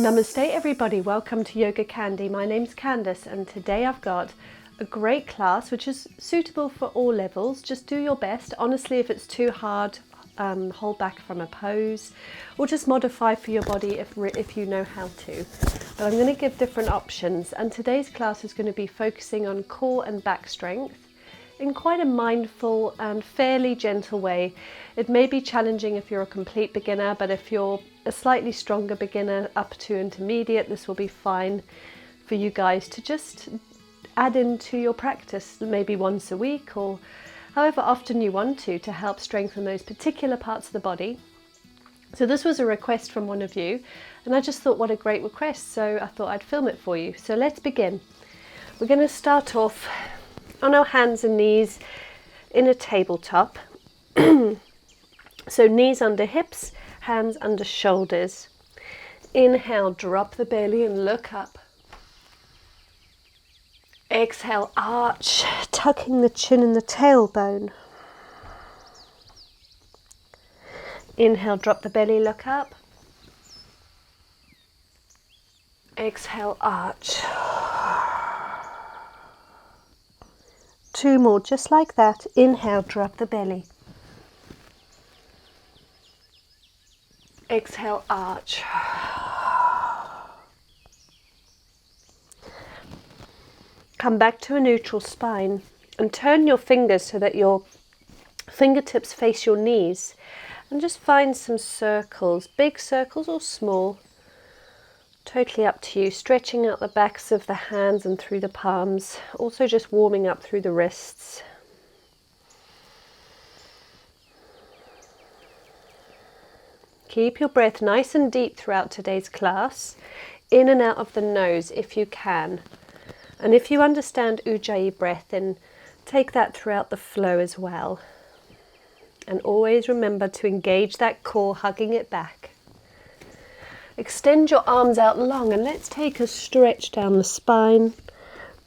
Namaste everybody, welcome to YogaCandi. My name's Candace and today I've got a great class which is suitable for all levels. Just do your best. Honestly, if it's too hard, hold back from a pose or just modify for your body if you know how to. But I'm going to give different options, and today's class is going to be focusing on core and back strength in quite a mindful and fairly gentle way. It may be challenging if you're a complete beginner, but if you're a slightly stronger beginner up to intermediate, this will be fine for you guys to just add into your practice, maybe once a week or however often you want to help strengthen those particular parts of the body. So this was a request from one of you, and I just thought what a great request, so I thought I'd film it for you. So let's begin. We're going to start off on our hands and knees in a tabletop. So knees under hips, hands under shoulders. Inhale, drop the belly and look up. Exhale, arch, tucking the chin in the tailbone. Inhale, drop the belly, look up. Exhale, arch. Two more, just like that. Inhale, drop the belly. Exhale, arch. Come back to a neutral spine and turn your fingers so that your fingertips face your knees, and just find some circles, big circles or small, totally up to you, stretching out the backs of the hands and through the palms, also just warming up through the wrists. Keep your breath nice and deep throughout today's class, in and out of the nose if you can. And if you understand Ujjayi breath, then take that throughout the flow as well. And always remember to engage that core, hugging it back. Extend your arms out long and let's take a stretch down the spine,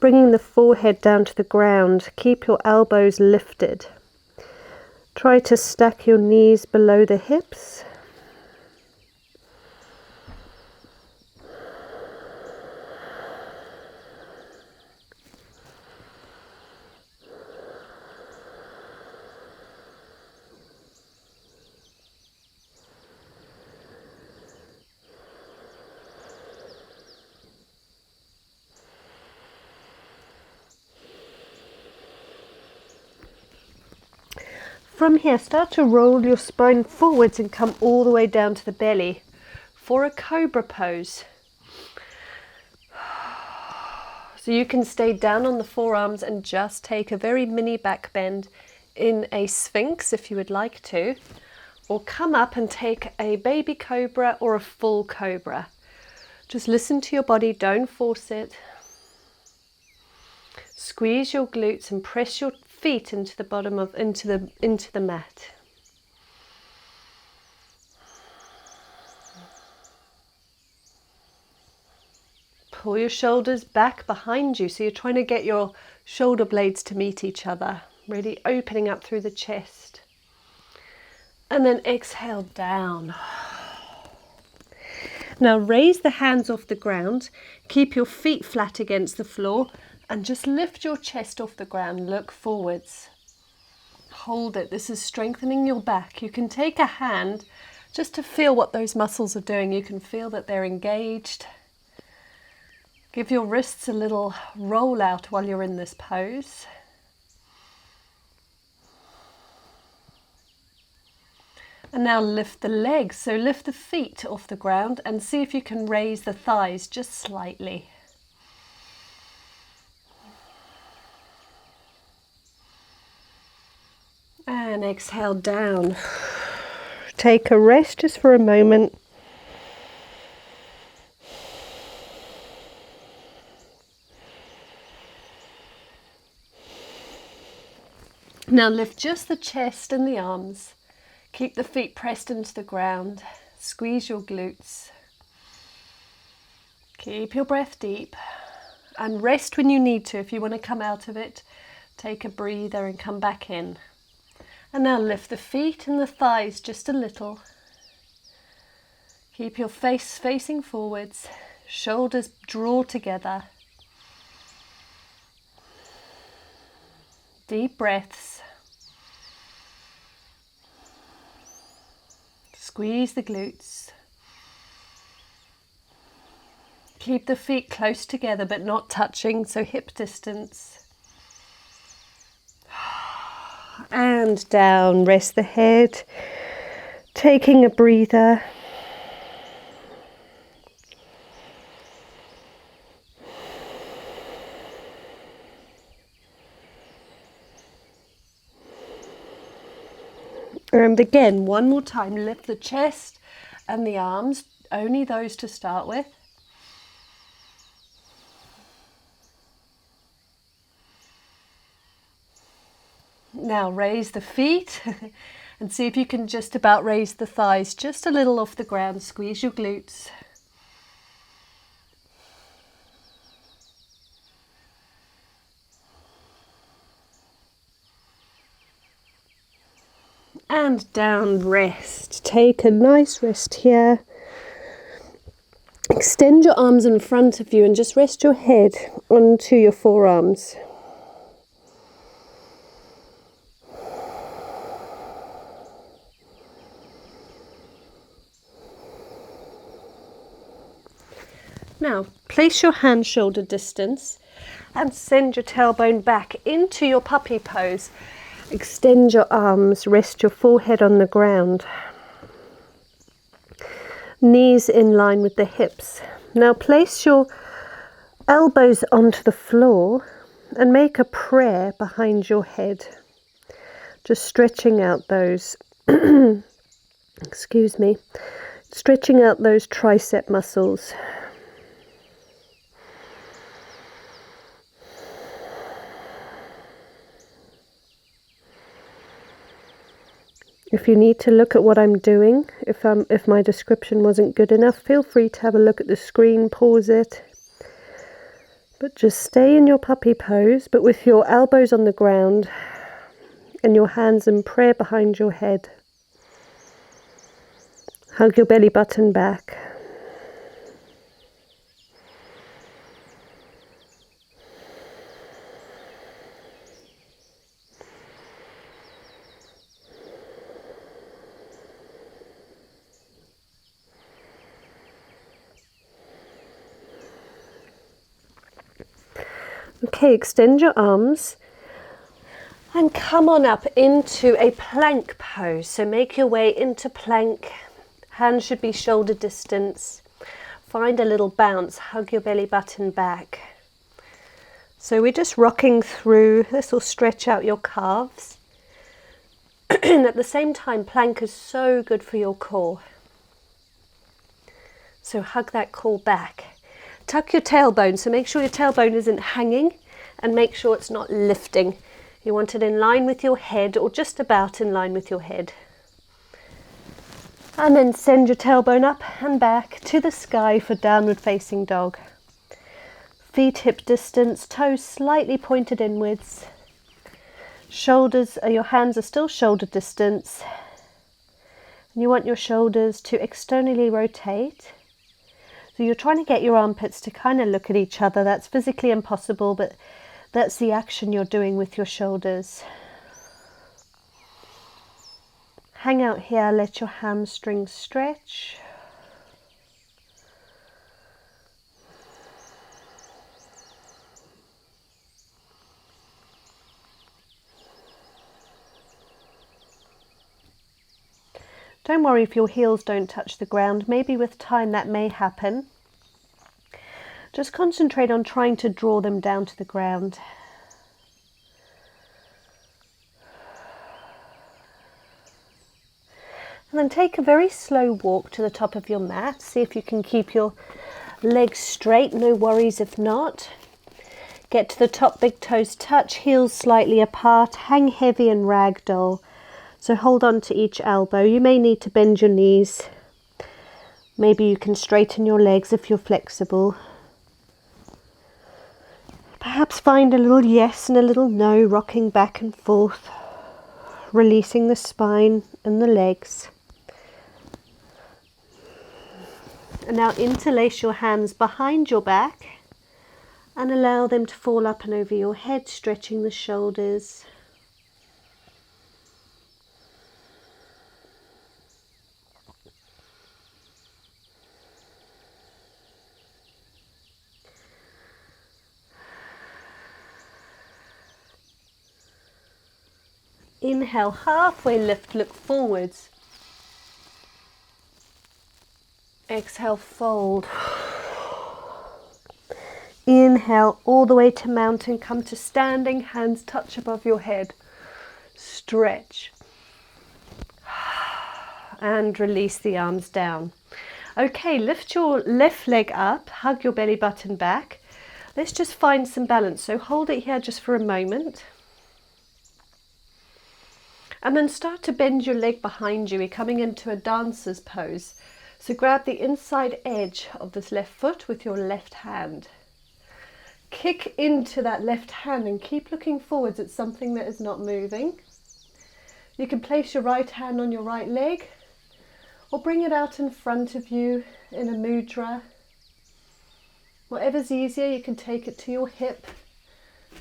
bringing the forehead down to the ground. Keep your elbows lifted. Try to stack your knees below the hips. From here, start to roll your spine forwards and come all the way down to the belly for a cobra pose. So you can stay down on the forearms and just take a very mini back bend in a sphinx if you would like to, or come up and take a baby cobra or a full cobra. Just listen to your body, don't force it. Squeeze your glutes and press your feet into the bottom of into the mat. Pull your shoulders back behind you, so you're trying to get your shoulder blades to meet each other, really opening up through the chest. And then exhale down. Now raise the hands off the ground, keep your feet flat against the floor, and just lift your chest off the ground, look forwards. Hold it, this is strengthening your back. You can take a hand just to feel what those muscles are doing. You can feel that they're engaged. Give your wrists a little roll out while you're in this pose. And now lift the legs, so lift the feet off the ground and see if you can raise the thighs just slightly. And exhale down. Take a rest just for a moment. Now lift just the chest and the arms. Keep the feet pressed into the ground. Squeeze your glutes. Keep your breath deep. And rest when you need to. If you want to come out of it, take a breather and come back in. And now lift the feet and the thighs just a little. Keep your face facing forwards, shoulders draw together. Deep breaths. Squeeze the glutes. Keep the feet close together but not touching, so hip distance. And down, rest the head, taking a breather. And again, one more time, lift the chest and the arms, only those to start with. Now raise the feet and see if you can just about raise the thighs just a little off the ground. Squeeze your glutes. And down, rest. Take a nice rest here. Extend your arms in front of you and just rest your head onto your forearms. Now, place your hand shoulder distance and send your tailbone back into your puppy pose. Extend your arms, rest your forehead on the ground. Knees in line with the hips. Now place your elbows onto the floor and make a prayer behind your head. Just stretching out those, excuse me, stretching out those tricep muscles. If you need to look at what I'm doing, if my description wasn't good enough, feel free to have a look at the screen, pause it. But just stay in your puppy pose, but with your elbows on the ground and your hands in prayer behind your head. Hug your belly button back. Okay, extend your arms and come on up into a plank pose. So make your way into plank. Hands should be shoulder distance. Find a little bounce, hug your belly button back. So we're just rocking through. This will stretch out your calves. And at the same time, plank is so good for your core. So hug that core back. Tuck your tailbone, so make sure your tailbone isn't hanging and make sure it's not lifting. You want it in line with your head or just about in line with your head. And then send your tailbone up and back to the sky for downward facing dog. Feet hip distance, toes slightly pointed inwards. Your hands are still shoulder distance. And you want your shoulders to externally rotate. So you're trying to get your armpits to kind of look at each other. That's physically impossible, but that's the action you're doing with your shoulders. Hang out here, let your hamstrings stretch. Don't worry if your heels don't touch the ground. Maybe with time that may happen. Just concentrate on trying to draw them down to the ground. And then take a very slow walk to the top of your mat. See if you can keep your legs straight. No worries if not. Get to the top, big toes touch, heels slightly apart. Hang heavy and ragdoll. So hold on to each elbow. You may need to bend your knees. Maybe you can straighten your legs if you're flexible. Perhaps find a little yes and a little no, rocking back and forth, releasing the spine and the legs. And now interlace your hands behind your back and allow them to fall up and over your head, stretching the shoulders. Inhale, halfway lift, look forwards. Exhale, fold. Inhale, all the way to mountain, come to standing, hands touch above your head. Stretch. And release the arms down. Okay, lift your left leg up, hug your belly button back. Let's just find some balance. So hold it here just for a moment. And then start to bend your leg behind you. We're coming into a dancer's pose. So grab the inside edge of this left foot with your left hand. Kick into that left hand and keep looking forwards at something that is not moving. You can place your right hand on your right leg or bring it out in front of you in a mudra. Whatever's easier, you can take it to your hip.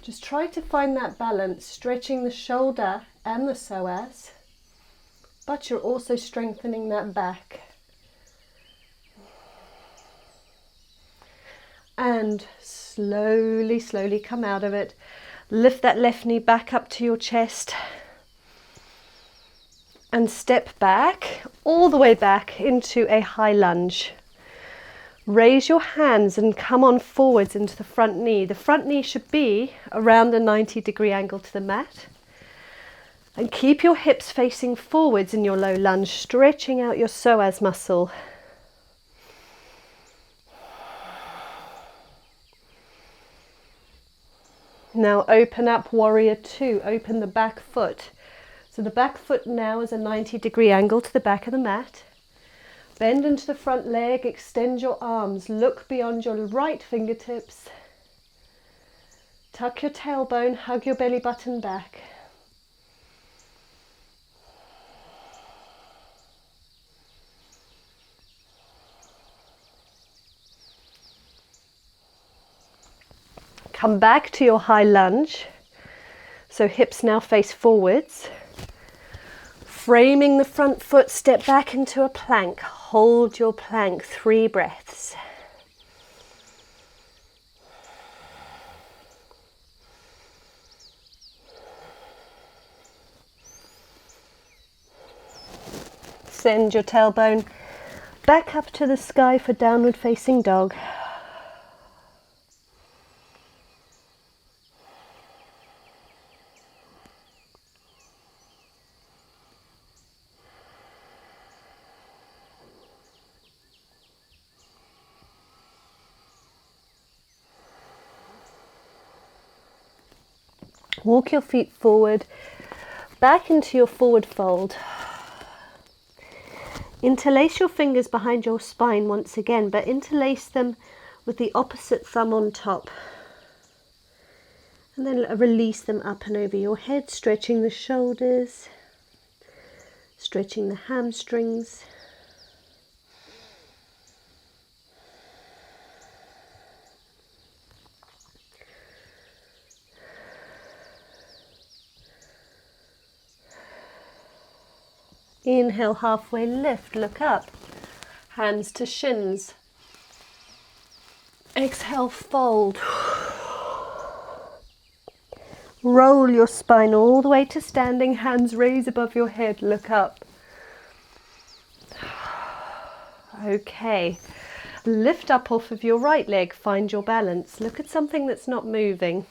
Just try to find that balance, stretching the shoulder and the psoas, but you're also strengthening that back. And slowly, slowly come out of it. Lift that left knee back up to your chest and step back, all the way back into a high lunge. Raise your hands and come on forwards into the front knee. The front knee should be around a 90-degree angle to the mat. And keep your hips facing forwards in your low lunge, stretching out your psoas muscle. Now open up warrior two, open the back foot. So the back foot now is a 90-degree angle to the back of the mat. Bend into the front leg, extend your arms, look beyond your right fingertips. Tuck your tailbone, hug your belly button back. Come back to your high lunge. So hips now face forwards. Framing the front foot, step back into a plank. Hold your plank, 3 breaths. Send your tailbone back up to the sky for downward facing dog. Walk your feet forward, back into your forward fold. Interlace your fingers behind your spine once again, but interlace them with the opposite thumb on top. And then release them up and over your head, stretching the shoulders, stretching the hamstrings. Inhale, halfway lift, look up, hands to shins. Exhale, fold. Roll your spine all the way to standing, hands raise above your head, look up. Okay, lift up off of your right leg, find your balance. Look at something that's not moving.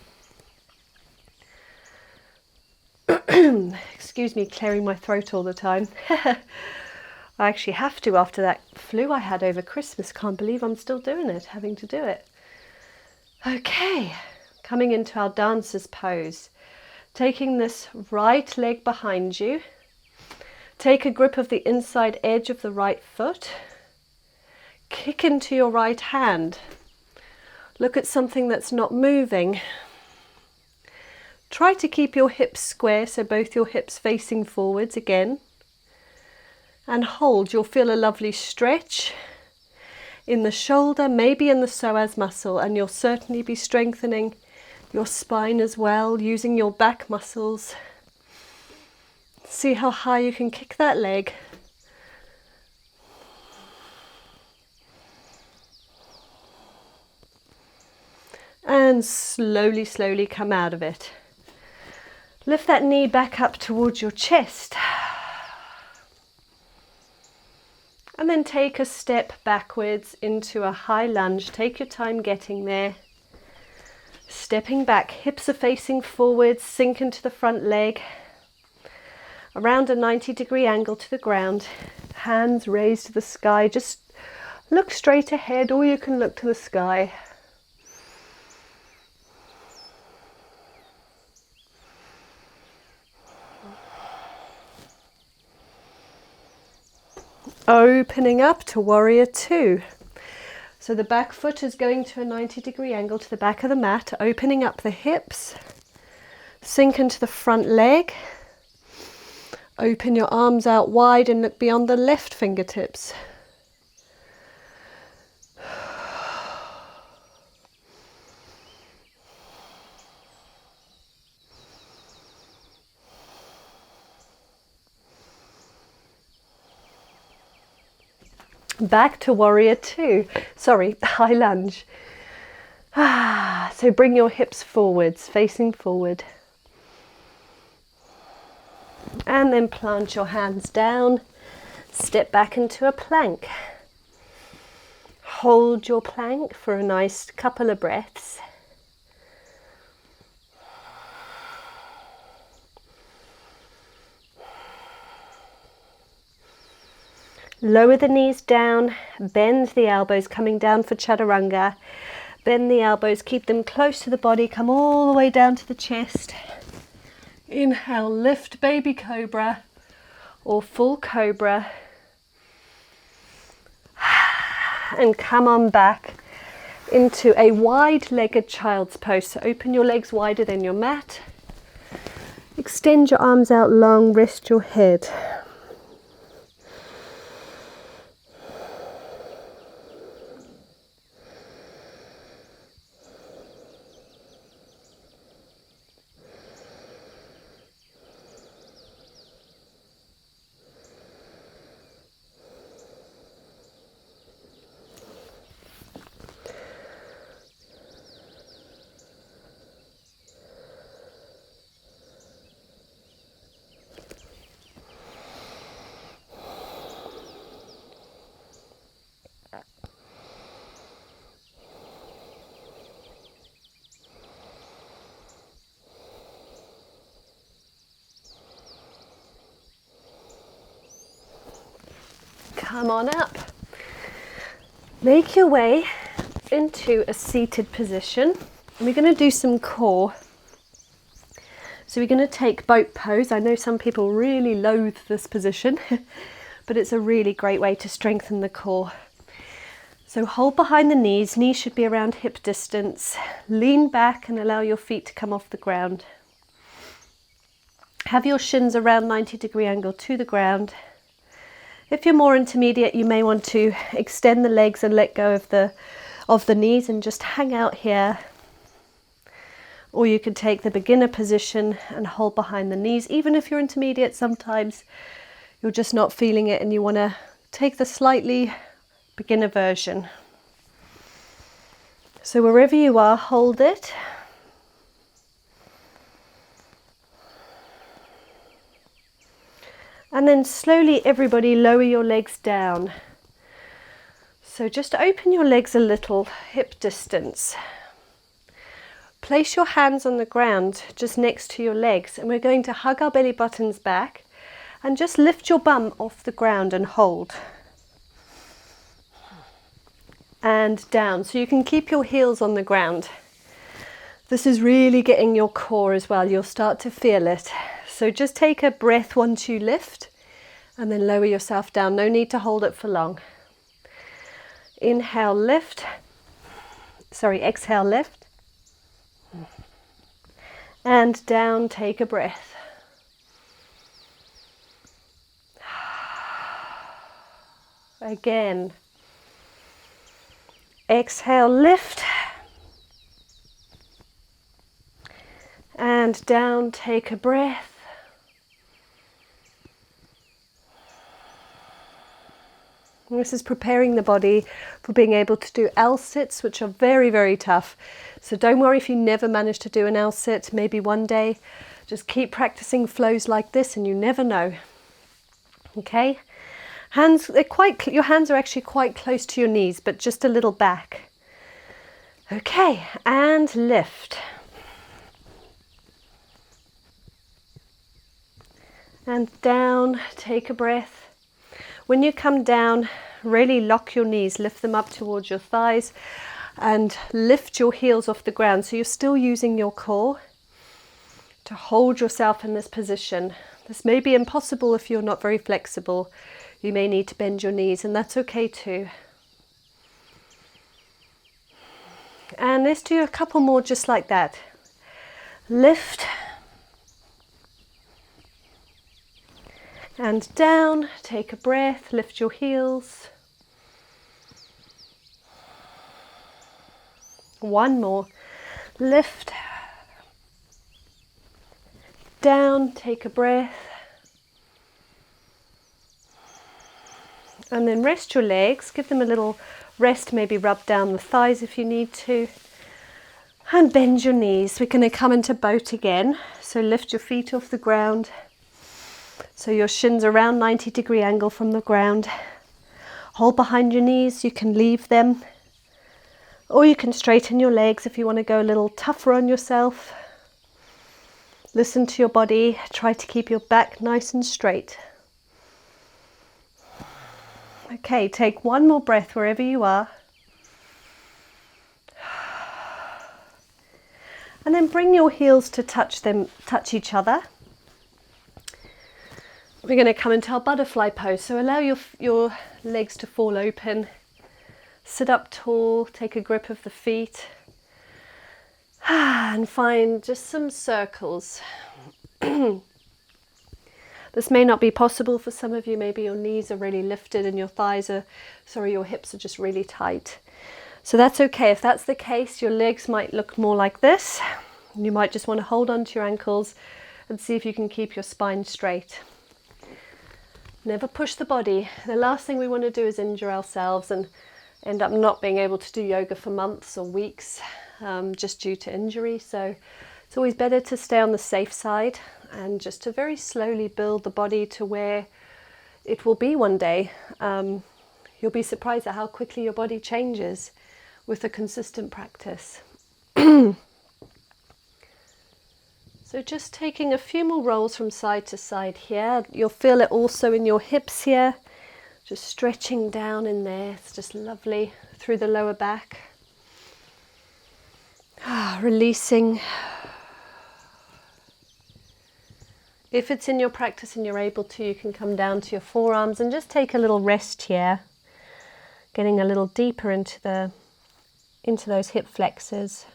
Excuse me, clearing my throat all the time. I actually have to after that flu I had over Christmas. Can't believe I'm still doing it, having to do it. Okay, coming into our dancer's pose. Taking this right leg behind you. Take a grip of the inside edge of the right foot. Kick into your right hand. Look at something that's not moving. Try to keep your hips square, so both your hips facing forwards again. And hold, you'll feel a lovely stretch. in the shoulder, maybe in the psoas muscle, and you'll certainly be strengthening your spine as well, using your back muscles. See how high you can kick that leg. And slowly, slowly come out of it. Lift that knee back up towards your chest. And then take a step backwards into a high lunge. Take your time getting there. Stepping back, hips are facing forward, sink into the front leg. Around a 90-degree angle to the ground. Hands raised to the sky. Just look straight ahead, or you can look to the sky. Opening up to warrior two. So the back foot is going to a 90-degree angle to the back of the mat, opening up the hips, sink into the front leg, open your arms out wide and look beyond the left fingertips. Back to warrior two, high lunge. So bring your hips forwards, facing forward. And then plant your hands down, step back into a plank. Hold your plank for a nice couple of breaths. Lower the knees down, bend the elbows, coming down for chaturanga. Bend the elbows, keep them close to the body, come all the way down to the chest. Inhale, lift baby cobra or full cobra. And come on back into a wide-legged child's pose. So open your legs wider than your mat. Extend your arms out long, rest your head. Come on up. Make your way into a seated position. And we're going to do some core. So we're going to take boat pose. I know some people really loathe this position, but it's a really great way to strengthen the core. So hold behind the knees. Knees should be around hip distance. Lean back and allow your feet to come off the ground. Have your shins around 90-degree angle to the ground. If you're more intermediate, you may want to extend the legs and let go of the knees and just hang out here. Or you could take the beginner position and hold behind the knees. Even if you're intermediate, sometimes you're just not feeling it and you want to take the slightly beginner version. So wherever you are, hold it. And then slowly, everybody, lower your legs down. So just open your legs a little, hip distance. Place your hands on the ground just next to your legs, and we're going to hug our belly buttons back and just lift your bum off the ground and hold. And down, so you can keep your heels on the ground. This is really getting your core as well. You'll start to feel it. So just take a breath once you lift and then lower yourself down. No need to hold it for long. Inhale, lift. Exhale, lift. And down, take a breath. Again. Exhale, lift. And down, take a breath. And this is preparing the body for being able to do L-sits, which are very, very tough. So don't worry if you never manage to do an L-sit, maybe one day. Just keep practicing flows like this and you never know. Okay? Hands, your hands are actually quite close to your knees, but just a little back. Okay, and lift. And down, take a breath. When you come down, really lock your knees, lift them up towards your thighs and lift your heels off the ground. So you're still using your core to hold yourself in this position. This may be impossible if you're not very flexible. You may need to bend your knees, and that's okay too. And let's do a couple more just like that. Lift. And down, take a breath, lift your heels. One more. Lift. Down, take a breath. And then rest your legs, give them a little rest, maybe rub down the thighs if you need to. And bend your knees. We're going to come into boat again. So lift your feet off the ground. So your shins around 90-degree angle from the ground. Hold behind your knees, you can leave them. Or you can straighten your legs if you want to go a little tougher on yourself. Listen to your body, try to keep your back nice and straight. Okay, take one more breath wherever you are. And then bring your heels to touch each other. We're going to come into our butterfly pose. So allow your legs to fall open. Sit up tall, take a grip of the feet. And find just some circles. This may not be possible for some of you. Maybe your knees are really lifted and your your hips are just really tight. So that's okay. If that's the case, your legs might look more like this. You might just want to hold on to your ankles and see if you can keep your spine straight. Never push the body. The last thing we want to do is injure ourselves and end up not being able to do yoga for months or weeks just due to injury. So it's always better to stay on the safe side and just to very slowly build the body to where it will be one day. You'll be surprised at how quickly your body changes with a consistent practice. So just taking a few more rolls from side to side here. You'll feel it also in your hips here. Just stretching down in there. It's just lovely through the lower back. Releasing. If it's in your practice and you're able to, you can come down to your forearms and just take a little rest here. Getting a little deeper into those hip flexors.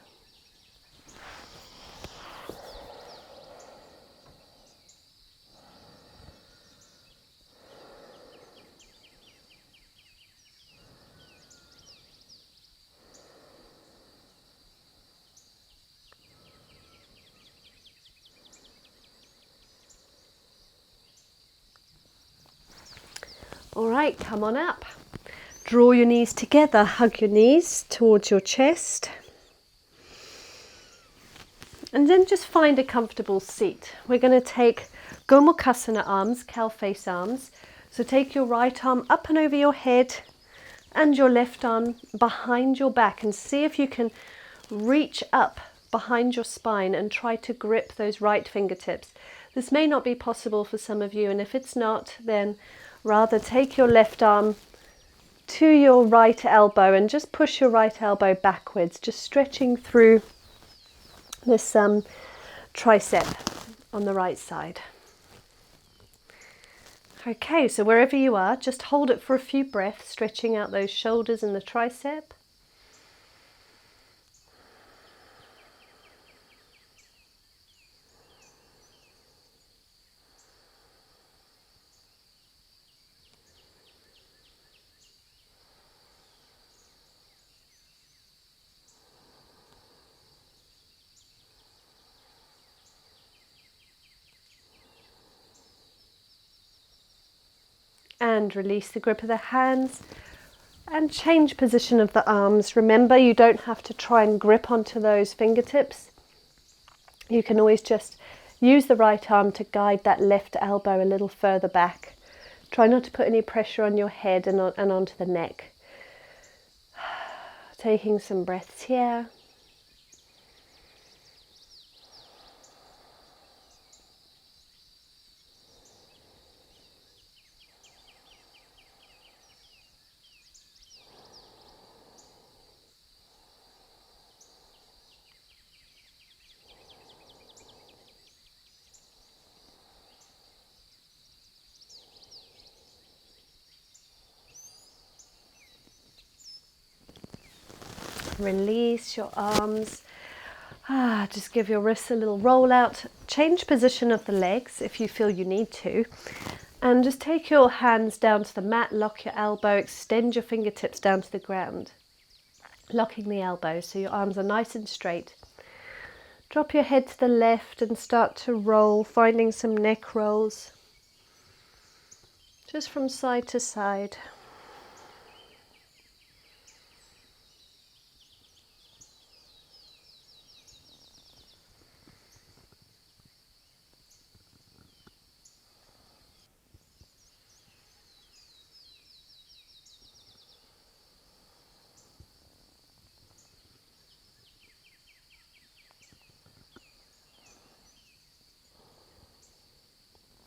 All right, come on up. Draw your knees together, hug your knees towards your chest. And then just find a comfortable seat. We're going to take Gomukhasana arms, cow face arms. So take your right arm up and over your head and your left arm behind your back and see if you can reach up behind your spine and try to grip those right fingertips. This may not be possible for some of you, and if it's not, then rather take your left arm to your right elbow and just push your right elbow backwards, just stretching through this tricep on the right side. Okay, so wherever you are, just hold it for a few breaths, stretching out those shoulders and the tricep. And release the grip of the hands and change position of the arms. Remember, you don't have to try and grip onto those fingertips. You can always just use the right arm to guide that left elbow a little further back. Try not to put any pressure on your head and onto the neck. Taking some breaths here. Release your arms. Just give your wrists a little roll out. Change position of the legs if you feel you need to. And just take your hands down to the mat, lock your elbow, extend your fingertips down to the ground. Locking the elbows so your arms are nice and straight. Drop your head to the left and start to roll, finding some neck rolls. Just from side to side.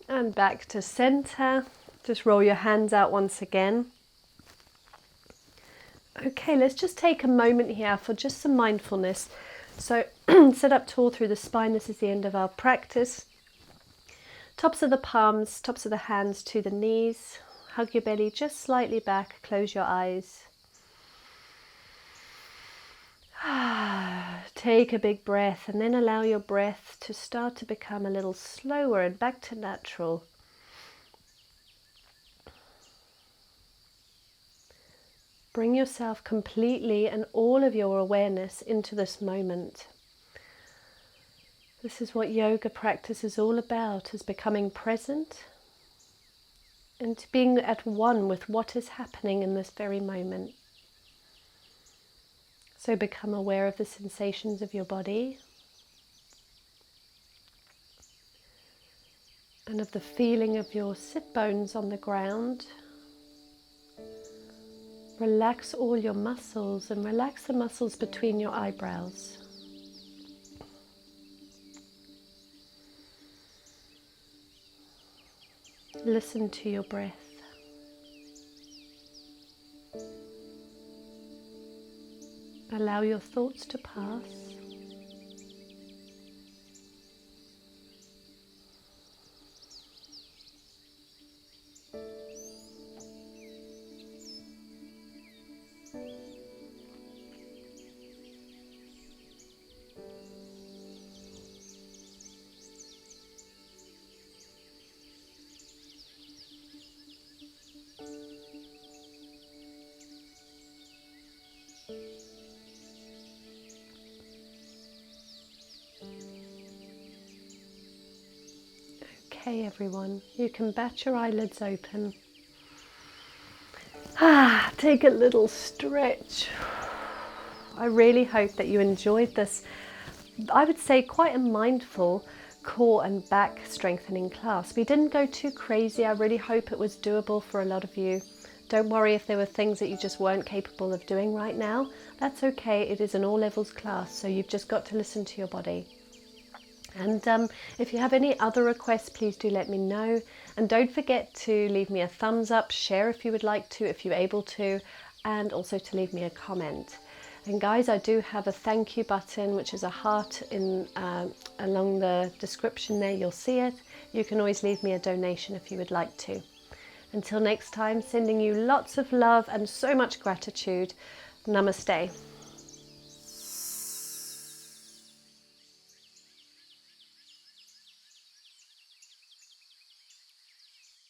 And back to center. Just roll your hands out once again. Okay, let's just take a moment here for just some mindfulness. So sit up tall through the spine. This is the end of our practice. Tops of the palms, tops of the hands to the knees. Hug your belly just slightly back. Close your eyes. Take a big breath and then allow your breath to start to become a little slower and back to natural. Bring yourself completely and all of your awareness into this moment. This is what yoga practice is all about, is becoming present and being at one with what is happening in this very moment. So become aware of the sensations of your body and of the feeling of your sit bones on the ground. Relax all your muscles and relax the muscles between your eyebrows. Listen to your breath. Allow your thoughts to pass. Okay, everyone, you can bat your eyelids open. Take a little stretch. I really hope that you enjoyed this, I would say quite a mindful core and back strengthening class. We didn't go too crazy. I really hope it was doable for a lot of you. Don't worry if there were things that you just weren't capable of doing right now. That's okay. It is an all levels class, so you've just got to listen to your body. And if you have any other requests, please do let me know. And don't forget to leave me a thumbs up, share if you would like to, if you're able to, and also to leave me a comment. And guys, I do have a thank you button, which is a heart in along the description there. You'll see it. You can always leave me a donation if you would like to. Until next time, sending you lots of love and so much gratitude. Namaste.